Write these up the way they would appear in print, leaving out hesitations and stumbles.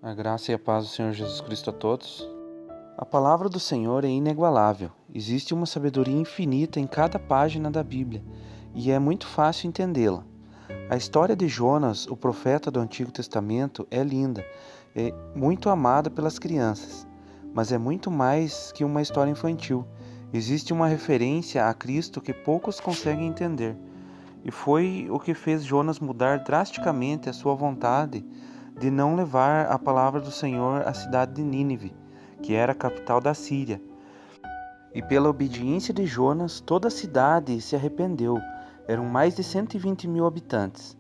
A graça e a paz do Senhor Jesus Cristo a todos. A palavra do Senhor é inigualável. Existe uma sabedoria infinita em cada página da Bíblia e é muito fácil entendê-la. A história de Jonas, o profeta do Antigo Testamento, é linda, é muito amada pelas crianças, mas é muito mais que uma história infantil. Existe uma referência a Cristo que poucos conseguem entender, e foi o que fez Jonas mudar drasticamente a sua vontade de não levar a palavra do Senhor à cidade de Nínive, que era a capital da Síria. E pela obediência de Jonas, toda a cidade se arrependeu. Eram mais de 120 mil habitantes.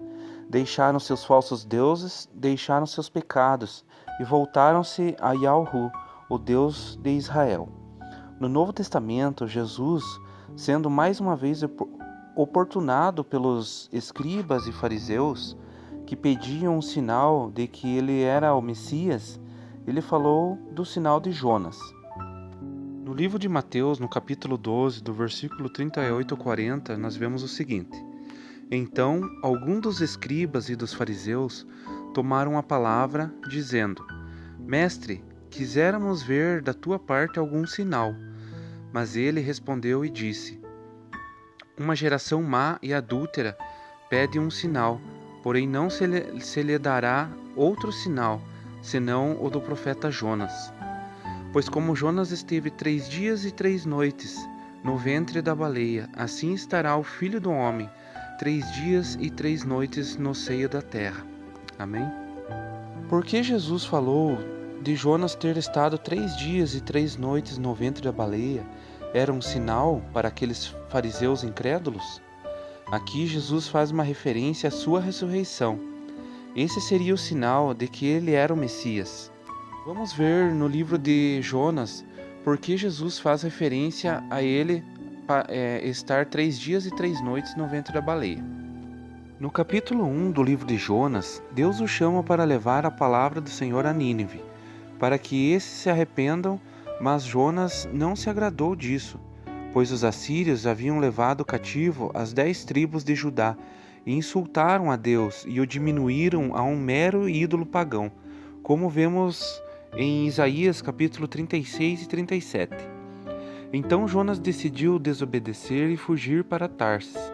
Deixaram seus falsos deuses, deixaram seus pecados e voltaram-se a Yahweh, o Deus de Israel. No Novo Testamento, Jesus, sendo mais uma vez oportunado pelos escribas e fariseus, que pediam um sinal de que ele era o Messias, ele falou do sinal de Jonas. No livro de Mateus, no capítulo 12, do versículo 38 ao 40, nós vemos o seguinte: Então, alguns dos escribas e dos fariseus tomaram a palavra, dizendo: Mestre, quiséramos ver da tua parte algum sinal. Mas ele respondeu e disse: Uma geração má e adúltera pede um sinal, porém não se lhe dará outro sinal, senão o do profeta Jonas. Pois como Jonas esteve 3 dias e 3 noites no ventre da baleia, assim estará o Filho do Homem 3 dias e 3 noites no seio da terra. Amém? Por que Jesus falou de Jonas ter estado 3 dias e 3 noites no ventre da baleia? Era um sinal para aqueles fariseus incrédulos? Aqui Jesus faz uma referência à sua ressurreição. Esse seria o sinal de que ele era o Messias. Vamos ver no livro de Jonas por que Jesus faz referência a ele estar 3 dias e 3 noites no ventre da baleia. No capítulo 1 do livro de Jonas, Deus o chama para levar a palavra do Senhor a Nínive, para que esses se arrependam, mas Jonas não se agradou disso, pois os assírios haviam levado cativo as 10 tribos de Judá e insultaram a Deus e o diminuíram a um mero ídolo pagão, como vemos em Isaías capítulo 36 e 37. Então Jonas decidiu desobedecer e fugir para Tarsis.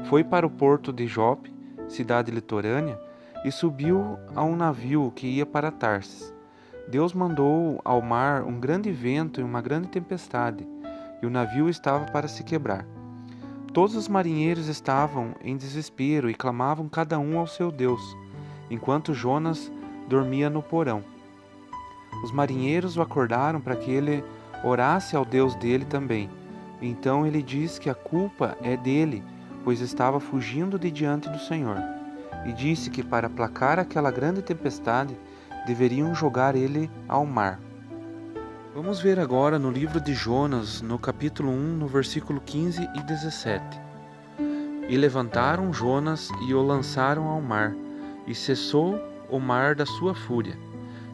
Foi para o porto de Jope, cidade litorânea, e subiu a um navio que ia para Tarsis. Deus mandou ao mar um grande vento e uma grande tempestade, e o navio estava para se quebrar. Todos os marinheiros estavam em desespero e clamavam cada um ao seu Deus, enquanto Jonas dormia no porão. Os marinheiros o acordaram para que ele orasse ao Deus dele também. Então ele diz que a culpa é dele, pois estava fugindo de diante do Senhor, e disse que para aplacar aquela grande tempestade, deveriam jogar ele ao mar. Vamos ver agora no livro de Jonas, no capítulo 1, no versículo 15 e 17. E levantaram Jonas e o lançaram ao mar, e cessou o mar da sua fúria.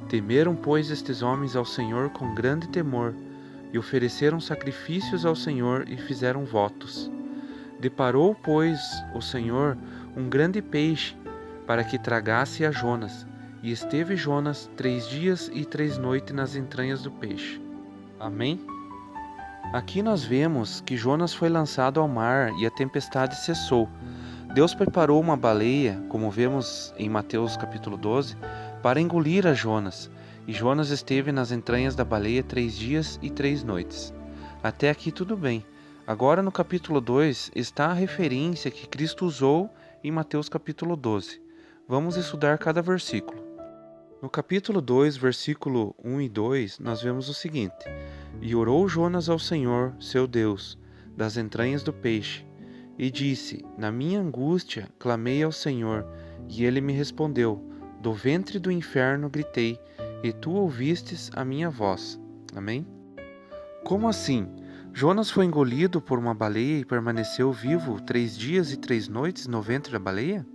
Temeram, pois, estes homens ao Senhor com grande temor, e ofereceram sacrifícios ao Senhor e fizeram votos. Deparou, pois, o Senhor um grande peixe, para que tragasse a Jonas, e esteve Jonas 3 dias e 3 noites nas entranhas do peixe. Amém? Aqui nós vemos que Jonas foi lançado ao mar e a tempestade cessou. Deus preparou uma baleia, como vemos em Mateus capítulo 12, para engolir a Jonas, e Jonas esteve nas entranhas da baleia 3 dias e 3 noites. Até aqui tudo bem. Agora no capítulo 2 está a referência que Cristo usou em Mateus capítulo 12. Vamos estudar cada versículo. No capítulo 2, versículo 1 e 2, nós vemos o seguinte: E orou Jonas ao Senhor, seu Deus, das entranhas do peixe, e disse: Na minha angústia clamei ao Senhor, e ele me respondeu. Do ventre do inferno gritei, e tu ouvistes a minha voz. Amém? Como assim? Jonas foi engolido por uma baleia e permaneceu vivo 3 dias e 3 noites no ventre da baleia?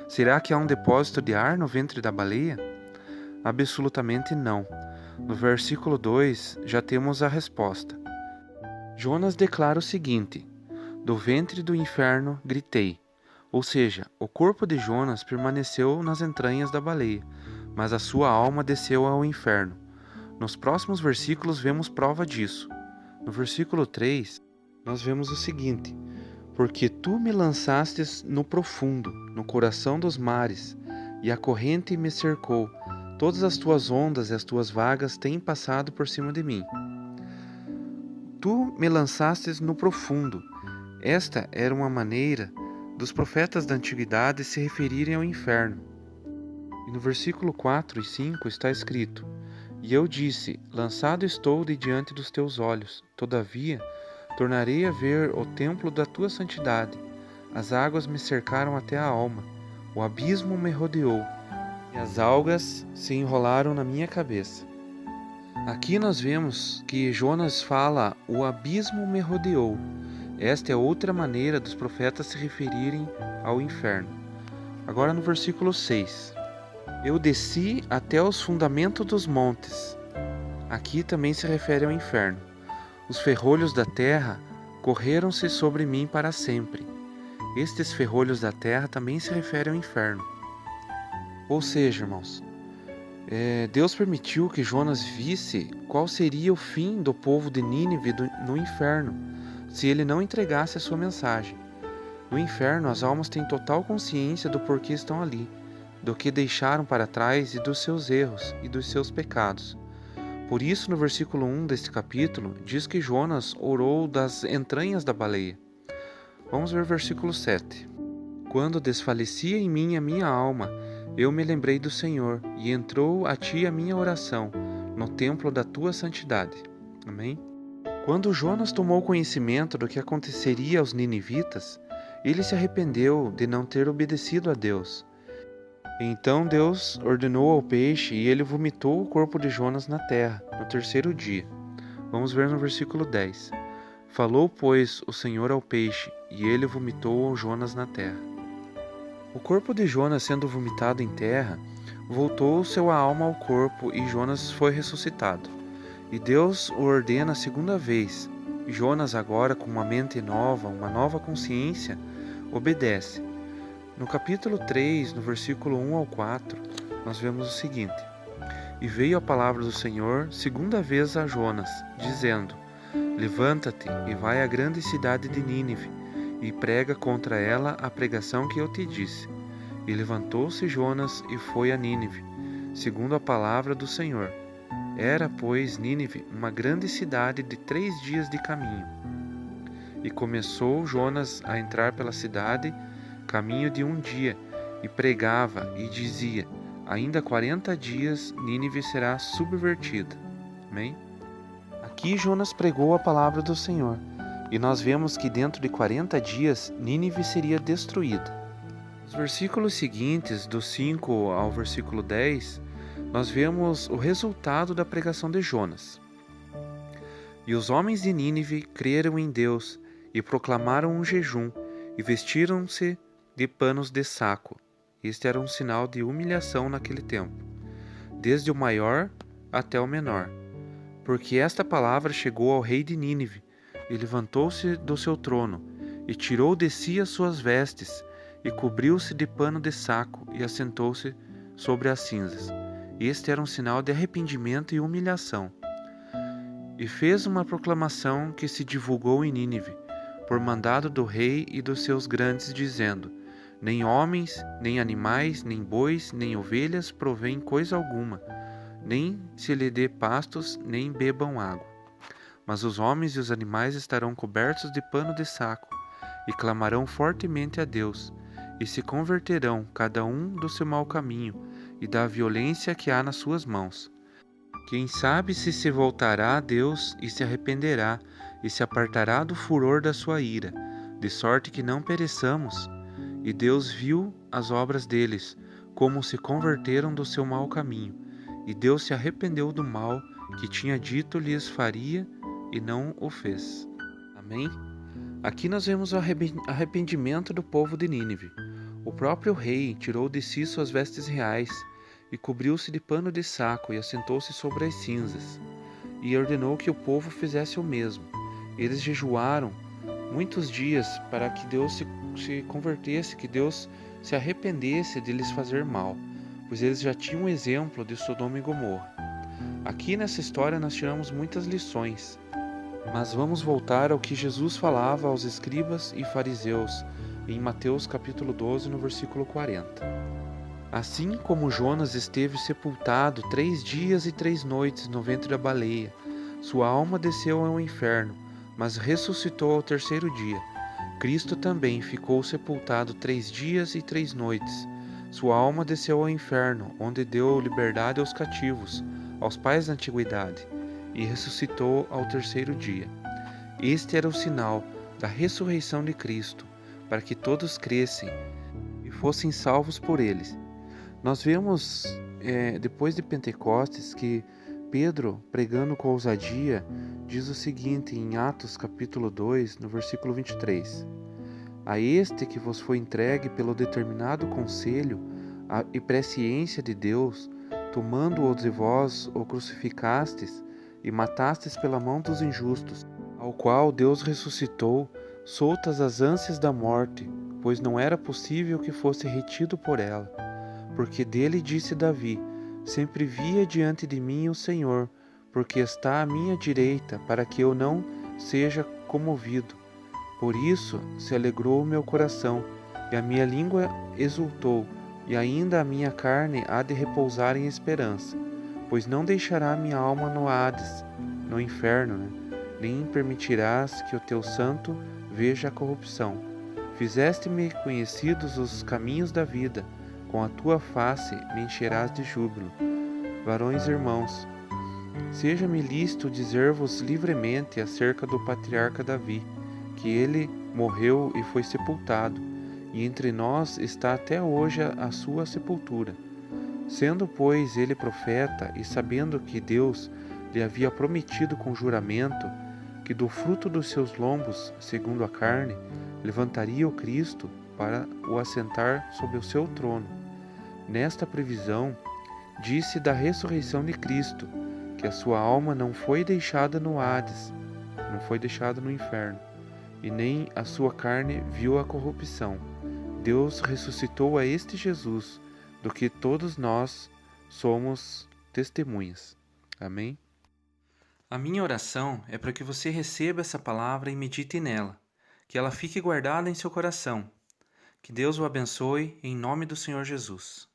Será que há um depósito de ar no ventre da baleia? Absolutamente não. No versículo 2 já temos a resposta. Jonas declara o seguinte: Do ventre do inferno gritei. Ou seja, o corpo de Jonas permaneceu nas entranhas da baleia, mas a sua alma desceu ao inferno. Nos próximos versículos vemos prova disso. No versículo 3, nós vemos o seguinte: porque tu me lançastes no profundo, no coração dos mares, e a corrente me cercou. Todas as tuas ondas e as tuas vagas têm passado por cima de mim. Tu me lançastes no profundo. Esta era uma maneira dos profetas da antiguidade se referirem ao inferno. E no versículo 4 e 5 está escrito: e eu disse: lançado estou de diante dos teus olhos, todavia tornarei a ver o templo da tua santidade. As águas me cercaram até a alma, o abismo me rodeou, e as algas se enrolaram na minha cabeça. Aqui nós vemos que Jonas fala: o abismo me rodeou. Esta é outra maneira dos profetas se referirem ao inferno. Agora no versículo 6. Eu desci até os fundamentos dos montes. Aqui também se refere ao inferno. Os ferrolhos da terra correram-se sobre mim para sempre. Estes ferrolhos da terra também se referem ao inferno. Ou seja, irmãos, Deus permitiu que Jonas visse qual seria o fim do povo de Nínive no inferno, se ele não entregasse a sua mensagem. No inferno, as almas têm total consciência do porquê estão ali, do que deixaram para trás e dos seus erros e dos seus pecados. Por isso, no versículo 1 deste capítulo, diz que Jonas orou das entranhas da baleia. Vamos ver o versículo 7. Quando desfalecia em mim a minha alma, eu me lembrei do Senhor, e entrou a ti a minha oração, no templo da tua santidade. Amém? Quando Jonas tomou conhecimento do que aconteceria aos ninivitas, ele se arrependeu de não ter obedecido a Deus. Então Deus ordenou ao peixe e ele vomitou o corpo de Jonas na terra, no terceiro dia. Vamos ver no versículo 10. Falou, pois, o Senhor ao peixe, e ele vomitou Jonas na terra. O corpo de Jonas sendo vomitado em terra, voltou sua alma ao corpo e Jonas foi ressuscitado. E Deus o ordena a segunda vez. Jonas agora, com uma mente nova, uma nova consciência, obedece. No capítulo 3, no versículo 1 ao 4, nós vemos o seguinte: e veio a palavra do Senhor segunda vez a Jonas, dizendo: levanta-te e vai à grande cidade de Nínive, e prega contra ela a pregação que eu te disse. E levantou-se Jonas e foi a Nínive, segundo a palavra do Senhor. Era, pois, Nínive uma grande cidade de 3 dias de caminho. E começou Jonas a entrar pela cidade, caminho de 1 dia, e pregava e dizia: ainda 40 dias Nínive será subvertida. Amém? Aqui Jonas pregou a palavra do Senhor, e nós vemos que dentro de 40 dias Nínive seria destruída. Nos versículos seguintes, do 5 ao versículo 10, nós vemos o resultado da pregação de Jonas. E os homens de Nínive creram em Deus, e proclamaram um jejum, e vestiram-se de panos de saco. Este era um sinal de humilhação naquele tempo, desde o maior até o menor. Porque esta palavra chegou ao rei de Nínive, e levantou-se do seu trono, e tirou de si as suas vestes, e cobriu-se de pano de saco, e assentou-se sobre as cinzas. Este era um sinal de arrependimento e humilhação. E fez uma proclamação que se divulgou em Nínive, por mandado do rei e dos seus grandes, dizendo: nem homens, nem animais, nem bois, nem ovelhas provém coisa alguma, nem se lhe dê pastos, nem bebam água. Mas os homens e os animais estarão cobertos de pano de saco, e clamarão fortemente a Deus, e se converterão cada um do seu mau caminho e da violência que há nas suas mãos. Quem sabe se voltará a Deus e se arrependerá, e se apartará do furor da sua ira, de sorte que não pereçamos. E Deus viu as obras deles, como se converteram do seu mau caminho, e Deus se arrependeu do mal que tinha dito lhes faria, e não o fez. Amém? Aqui nós vemos o arrependimento do povo de Nínive. O próprio rei tirou de si suas vestes reais, e cobriu-se de pano de saco, e assentou-se sobre as cinzas, e ordenou que o povo fizesse o mesmo. Eles jejuaram muitos dias para que Deus se convertesse, que Deus se arrependesse de lhes fazer mal. pois eles já tinham um exemplo de Sodoma e Gomorra. Aqui nessa história nós tiramos muitas lições, mas vamos voltar ao que Jesus falava aos escribas e fariseus em Mateus capítulo 12, no versículo 40. Assim como Jonas esteve sepultado 3 dias e 3 noites no ventre da baleia, sua alma desceu ao inferno, mas ressuscitou ao terceiro dia. Cristo também ficou sepultado 3 dias e 3 noites. Sua alma desceu ao inferno, onde deu liberdade aos cativos, aos pais da antiguidade, e ressuscitou ao terceiro dia. Este era o sinal da ressurreição de Cristo, para que todos crescem e fossem salvos por eles. Nós vemos, depois de Pentecostes, que Pedro, pregando com ousadia, diz o seguinte em Atos capítulo 2, no versículo 23. A este que vos foi entregue pelo determinado conselho e presciência de Deus, tomando-o de vós o crucificastes e matastes pela mão dos injustos, ao qual Deus ressuscitou, soltas as ânsias da morte, pois não era possível que fosse retido por ela. Porque dele disse Davi: sempre via diante de mim o Senhor, porque está à minha direita, para que eu não seja comovido. Por isso se alegrou o meu coração, e a minha língua exultou, e ainda a minha carne há de repousar em esperança, pois não deixará minha alma no Hades, no inferno, nem permitirás que o teu santo veja a corrupção. Fizeste-me conhecidos os caminhos da vida, com a tua face me encherás de júbilo. Varões irmãos, seja-me lícito dizer-vos livremente acerca do patriarca Davi, que ele morreu e foi sepultado, e entre nós está até hoje a sua sepultura. Sendo, pois, ele profeta, e sabendo que Deus lhe havia prometido com juramento que do fruto dos seus lombos, segundo a carne, levantaria o Cristo para o assentar sobre o seu trono. Nesta previsão, disse da ressurreição de Cristo, que a sua alma não foi deixada no Hades, não foi deixada no inferno, e nem a sua carne viu a corrupção. Deus ressuscitou a este Jesus, do que todos nós somos testemunhas. Amém? A minha oração é para que você receba essa palavra e medite nela, que ela fique guardada em seu coração. Que Deus o abençoe, em nome do Senhor Jesus.